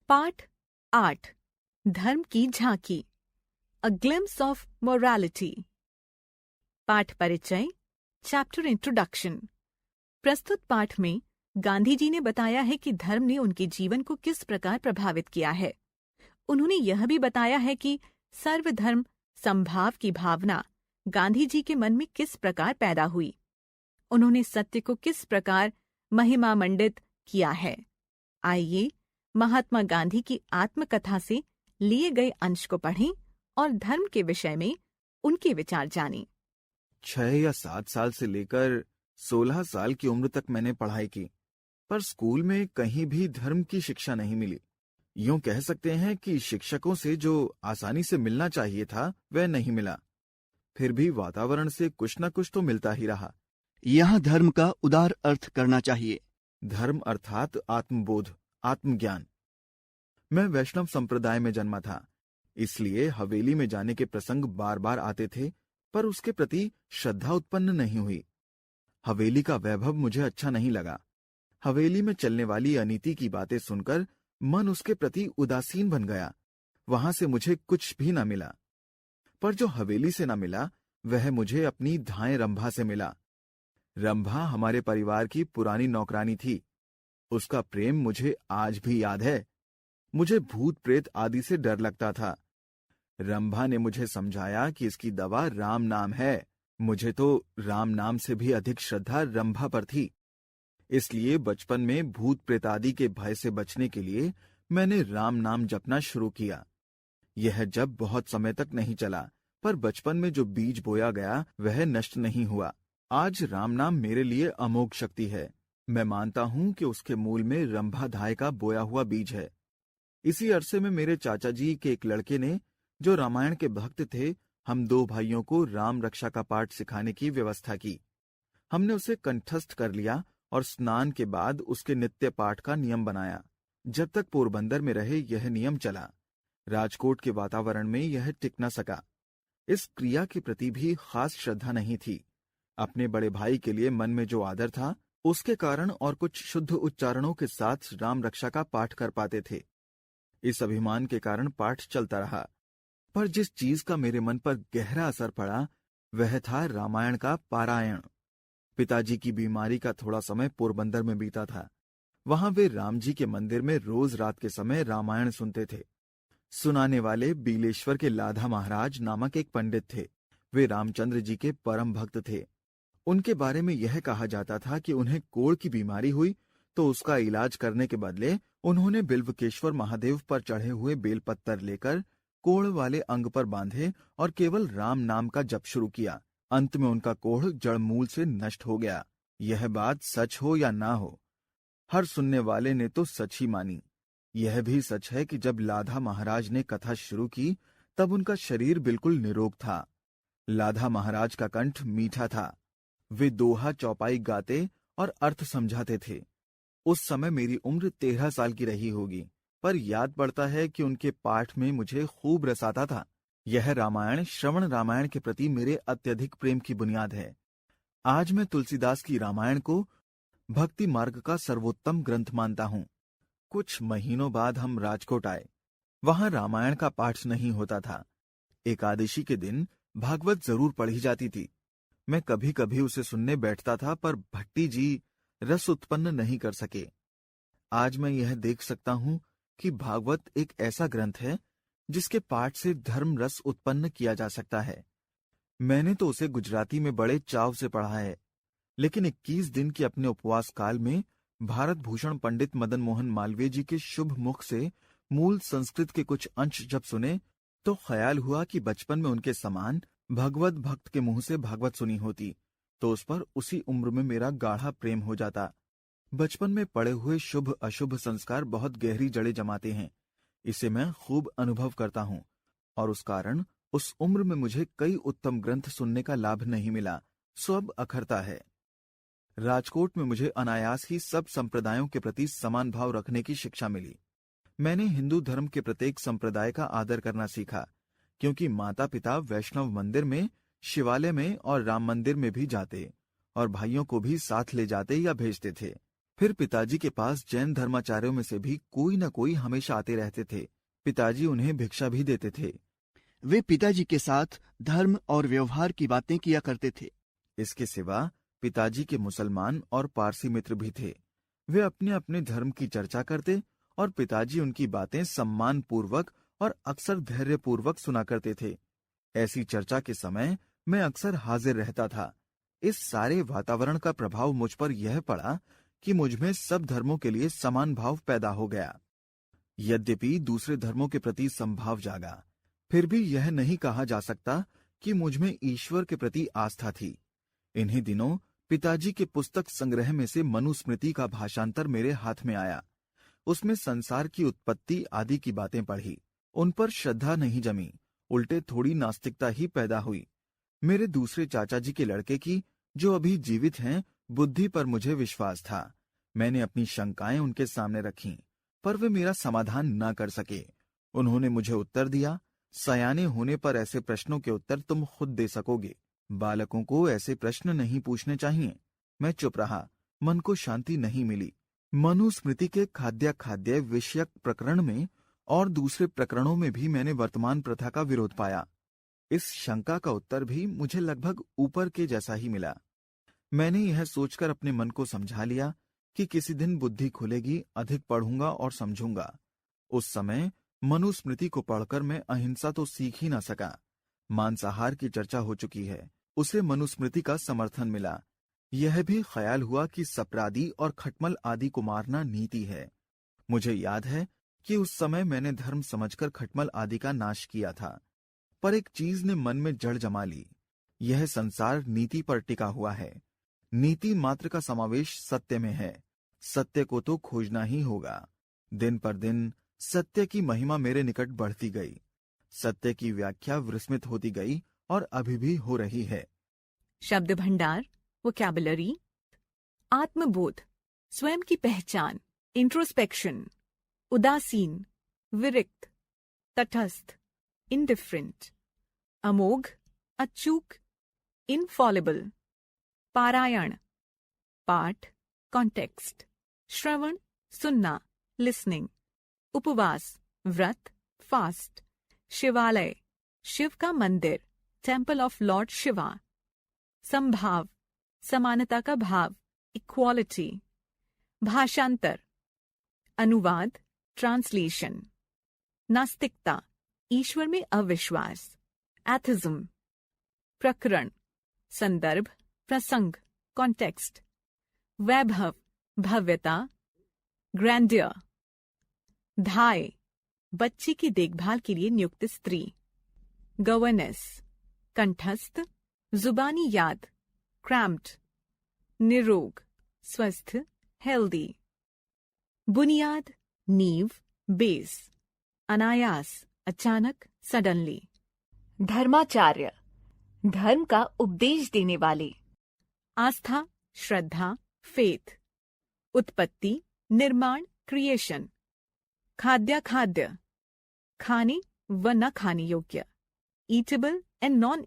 पाठ 8 धर्म की झांकी अ ग्लिम्स ऑफ मोरालिटी। पाठ परिचय चैप्टर इंट्रोडक्शन। प्रस्तुत पाठ में गांधी जी ने बताया है कि धर्म ने उनके जीवन को किस प्रकार प्रभावित किया है। उन्होंने यह भी बताया है कि सर्वधर्म समभाव की भावना गांधी जी के मन में किस प्रकार पैदा हुई। उन्होंने सत्य को किस प्रकार महिमा मंडित किया है। आइए महात्मा गांधी की आत्मकथा से लिए गए अंश को पढ़ें और धर्म के विषय में उनके विचार जानें। 6 या 7 साल से लेकर 16 साल की उम्र तक मैंने पढ़ाई की, पर स्कूल में कहीं भी धर्म की शिक्षा नहीं मिली। यूं कह सकते हैं कि शिक्षकों से जो आसानी से मिलना चाहिए था वह नहीं मिला। फिर भी वातावरण से कुछ न कुछ तो मिलता ही रहा। यहाँ धर्म का उदार अर्थ करना चाहिए। धर्म अर्थात आत्मबोध, आत्मज्ञान। मैं वैष्णव संप्रदाय में जन्मा था, इसलिए हवेली में जाने के प्रसंग बार बार आते थे, पर उसके प्रति श्रद्धा उत्पन्न नहीं हुई। हवेली का वैभव मुझे अच्छा नहीं लगा। हवेली में चलने वाली अनीति की बातें सुनकर मन उसके प्रति उदासीन बन गया। वहां से मुझे कुछ भी न मिला। पर जो हवेली से न मिला वह मुझे अपनी धाएं रंभा से मिला। रंभा हमारे परिवार की पुरानी नौकरानी थी। उसका प्रेम मुझे आज भी याद है। मुझे भूत प्रेत आदि से डर लगता था। रंभा ने मुझे समझाया कि इसकी दवा राम नाम है। मुझे तो राम नाम से भी अधिक श्रद्धा रंभा पर थी। इसलिए बचपन में भूत प्रेत आदि के भय से बचने के लिए मैंने राम नाम जपना शुरू किया। यह जब बहुत समय तक नहीं चला, पर बचपन में जो बीज बोया गया वह नष्ट नहीं हुआ। आज राम नाम मेरे लिए अमोघ शक्ति है। मैं मानता हूं कि उसके मूल में रंभाधाय का बोया हुआ बीज है। इसी अरसे में मेरे चाचा जी के एक लड़के ने, जो रामायण के भक्त थे, हम 2 भाइयों को राम रक्षा का पाठ सिखाने की व्यवस्था की। हमने उसे कंठस्थ कर लिया और स्नान के बाद उसके नित्य पाठ का नियम बनाया। जब तक पोरबंदर में रहे यह नियम चला। राजकोट के वातावरण में यह टिक न सका। इस क्रिया के प्रति भी खास श्रद्धा नहीं थी। अपने बड़े भाई के लिए मन में जो आदर था, उसके कारण और कुछ शुद्ध उच्चारणों के साथ राम रक्षा का पाठ कर पाते थे। इस अभिमान के कारण पाठ चलता रहा। पर जिस चीज का मेरे मन पर गहरा असर पड़ा वह था रामायण का पारायण। पिताजी की बीमारी का थोड़ा समय पोरबंदर में बीता था। वहां वे राम जी के मंदिर में रोज रात के समय रामायण सुनते थे। सुनाने वाले बीलेश्वर के लाधा महाराज नामक एक पंडित थे। वे रामचंद्र जी के परम भक्त थे। उनके बारे में यह कहा जाता था कि उन्हें कोढ़ की बीमारी हुई तो उसका इलाज करने के बदले उन्होंने बिल्वकेश्वर महादेव पर चढ़े हुए बेलपत्तर लेकर कोढ़ वाले अंग पर बांधे और केवल राम नाम का जप शुरू किया। अंत में उनका कोढ़ जड़ मूल से नष्ट हो गया। यह बात सच हो या ना हो, हर सुनने वाले ने तो सच ही मानी। यह भी सच है कि जब लाधा महाराज ने कथा शुरू की तब उनका शरीर बिल्कुल निरोग था। लाधा महाराज का कंठ मीठा था। वे दोहा चौपाई गाते और अर्थ समझाते थे। उस समय मेरी उम्र 13 साल की रही होगी, पर याद पड़ता है कि उनके पाठ में मुझे खूब रस आता था। यह रामायण श्रवण रामायण के प्रति मेरे अत्यधिक प्रेम की बुनियाद है। आज मैं तुलसीदास की रामायण को भक्ति मार्ग का सर्वोत्तम ग्रंथ मानता हूँ। कुछ महीनों बाद हम राजकोट आए। वहां रामायण का पाठ नहीं होता था। एकादशी के दिन भागवत जरूर पढ़ी जाती थी। मैं कभी कभी उसे सुनने बैठता था, पर भट्टी जी रस उत्पन्न नहीं कर सके। आज मैं यह देख सकता हूँ कि भागवत एक ऐसा ग्रंथ है जिसके पाठ से धर्म रस उत्पन्न किया जा सकता है। मैंने तो उसे गुजराती में बड़े चाव से पढ़ा है, लेकिन 21 दिन के अपने उपवास काल में भारत भूषण पंडित मदन मोहन मालवीय जी के शुभ मुख से मूल संस्कृत के कुछ अंश जब सुने तो ख्याल हुआ कि बचपन में उनके समान भगवत भक्त के मुंह से भागवत सुनी होती तो उस पर उसी उम्र में मेरा गाढ़ा प्रेम हो जाता। बचपन में पड़े हुए शुभ अशुभ संस्कार बहुत गहरी जड़ें जमाते हैं। इसे मैं खूब अनुभव करता हूँ और उस कारण उस उम्र में मुझे कई उत्तम ग्रंथ सुनने का लाभ नहीं मिला, सो अब अखरता है। राजकोट में मुझे अनायास ही सब संप्रदायों के प्रति समान भाव रखने की शिक्षा मिली। मैंने हिंदू धर्म के प्रत्येक संप्रदाय का आदर करना सीखा, क्योंकि माता पिता वैष्णव मंदिर में, शिवालय में और राम मंदिर में भी जाते और भाइयों को भी साथ ले जाते या भेजते थे। फिर पिताजी के पास जैन धर्माचार्यों में से भी कोई न कोई हमेशा आते रहते थे। पिताजी उन्हें भिक्षा भी देते थे। वे पिताजी के साथ धर्म और व्यवहार की बातें किया करते थे। इसके सिवा पिताजी के मुसलमान और पारसी मित्र भी थे। वे अपने अपने धर्म की चर्चा करते और पिताजी उनकी बातें सम्मान पूर्वक और अक्सर धैर्य पूर्वक सुना करते थे। ऐसी चर्चा के समय मैं अक्सर हाजिर रहता था। इस सारे वातावरण का प्रभाव मुझ पर यह पड़ा कि मुझमें सब धर्मों के लिए समान भाव पैदा हो गया। यद्यपि दूसरे धर्मों के प्रति समभाव जागा, फिर भी यह नहीं कहा जा सकता कि मुझमें ईश्वर के प्रति आस्था थी। इन्हीं दिनों पिताजी के पुस्तक संग्रह में से मनुस्मृति का भाषांतर मेरे हाथ में आया। उसमें संसार की उत्पत्ति आदि की बातें पढ़ी। उन पर श्रद्धा नहीं जमी, उल्टे थोड़ी नास्तिकता ही पैदा हुई। मेरे दूसरे चाचा जी के लड़के की, जो अभी जीवित हैं, बुद्धि पर मुझे विश्वास था। मैंने अपनी शंकाएं उनके सामने रखीं, पर वे मेरा समाधान न कर सके। उन्होंने मुझे उत्तर दिया, सयाने होने पर ऐसे प्रश्नों के उत्तर तुम खुद दे सकोगे। बालकों को ऐसे प्रश्न नहीं पूछने चाहिए। मैं चुप रहा, मन को शांति नहीं मिली। मनुस्मृति के खाद्य विषयक प्रकरण में और दूसरे प्रकरणों में भी मैंने वर्तमान प्रथा का विरोध पाया। इस शंका का उत्तर भी मुझे लगभग ऊपर के जैसा ही मिला। मैंने यह सोचकर अपने मन को समझा लिया कि किसी दिन बुद्धि खुलेगी, अधिक पढ़ूंगा और समझूंगा। उस समय मनुस्मृति को पढ़कर मैं अहिंसा तो सीख ही न सका। मांसाहार की चर्चा हो चुकी है, उसे मनुस्मृति का समर्थन मिला। यह भी ख्याल हुआ कि सप्रादि और खटमल आदि को मारना नीति है। मुझे याद है कि उस समय मैंने धर्म समझकर खटमल आदि का नाश किया था, पर एक चीज ने मन में जड़ जमा ली। यह संसार नीति पर टिका हुआ है। नीति मात्र का समावेश सत्य में है। सत्य को तो खोजना ही होगा। दिन पर दिन सत्य की महिमा मेरे निकट बढ़ती गई। सत्य की व्याख्या विस्मृत होती गई और अभी भी हो रही है। शब्द भंडार, वोकैबुलरी, आत्मबोध, स्वयं की पहचान, इंट्रोस्पेक्शन, उदासीन, विरक्त, तटस्थ, इंडिफरेंट, अमोघ, अचूक, इनफॉलिबल, पारायण, पाठ, कॉन्टेक्स्ट, श्रवण, सुनना, लिसनिंग, उपवास, व्रत, फास्ट, शिवालय, शिव का मंदिर, टेम्पल ऑफ लॉर्ड शिवा, संभाव, समानता का भाव, इक्वालिटी, भाषांतर, अनुवाद, ट्रांसलेशन, नास्तिकता, ईश्वर में अविश्वास, एथिज्म, प्रकरण, संदर्भ, प्रसंग, कॉन्टेक्स्ट, वैभव, भव्यता, ग्रैंडियर, धाय, बच्चे की देखभाल के लिए नियुक्त स्त्री, गवर्नेस, कंठस्थ, जुबानी याद, क्रैम्प्ड, निरोग, स्वस्थ, हेल्दी, बुनियाद, नींव, बेस, अनायास, अचानक, सडनली, धर्माचार्य, धर्म का उपदेश देने वाले, आस्था, श्रद्धा, फेथ, उत्पत्ति, निर्माण, क्रिएशन, खाद्य, खाने व न खाने योग्य, ईटेबल एंड नॉन